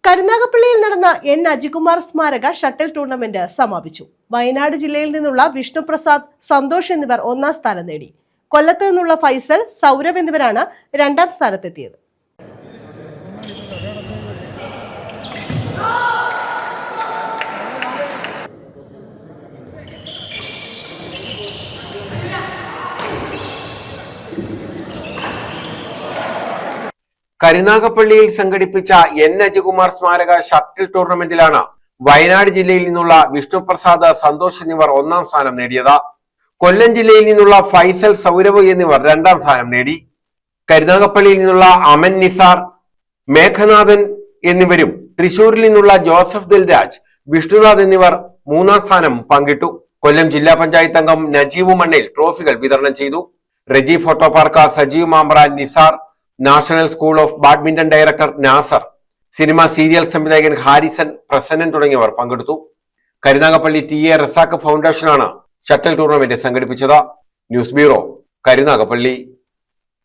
കരുനാഗപ്പള്ളിയിൽ നടന്ന എൻ അജികുമാർ സ്മാരക shuttle tournament സമാപിച്ചു. വയനാട് ജില്ലയിൽ നിന്നുള്ള വിഷ്ണുപ്രസാദ്, സന്തോഷ് എന്നിവർ ഒന്നാം സ്ഥാനം നേടി. കൊല്ലത്ത് നിന്നുള്ള ഫൈസൽ, സൗരവ് എന്നിവരാണ് രണ്ടാം സ്ഥാനത്തെത്തിയത്. കരുനാഗപ്പള്ളിയിൽ സംഘടിപ്പിച്ച എൻ അജികുമാർ സ്മാരക ഷട്ടിൽ ടൂർണമെന്റിലാണ് വയനാട് ജില്ലയിൽ നിന്നുള്ള വിഷ്ണുപ്രസാദ്, സന്തോഷ് എന്നിവർ ഒന്നാം സ്ഥാനം നേടിയത്. കൊല്ലം ജില്ലയിൽ നിന്നുള്ള ഫൈസൽ, സൗരവ് എന്നിവർ രണ്ടാം സ്ഥാനം നേടി. കരുനാഗപ്പള്ളിയിൽ നിന്നുള്ള അമൻ നിസാർ, മേഘനാഥൻ എന്നിവരും തൃശൂരിൽ നിന്നുള്ള ജോസഫ് ദിൽരാജ്, വിഷ്ണുനാഥ് എന്നിവർ മൂന്നാം സ്ഥാനം പങ്കിട്ടു. കൊല്ലം ജില്ലാ പഞ്ചായത്ത് അംഗം നജീബ് മണ്ണിൽ ട്രോഫികൾ വിതരണം ചെയ്തു. Reji photo park Sajeev Mambra, Nisar, national school of badminton director Nasar, cinema serial സംവിധായകൻ ഹാരിസൺ, പ്രസന്നൻ തുടങ്ങിയവർ പങ്കെടുത്തു. കരുനാഗപ്പള്ളി TA റസാഖ് ഫൗണ്ടേഷനാണ് ഷട്ടിൽ ടൂർണമെന്റ് സംഘടിപ്പിച്ചത്. News bureau, Karunagappally.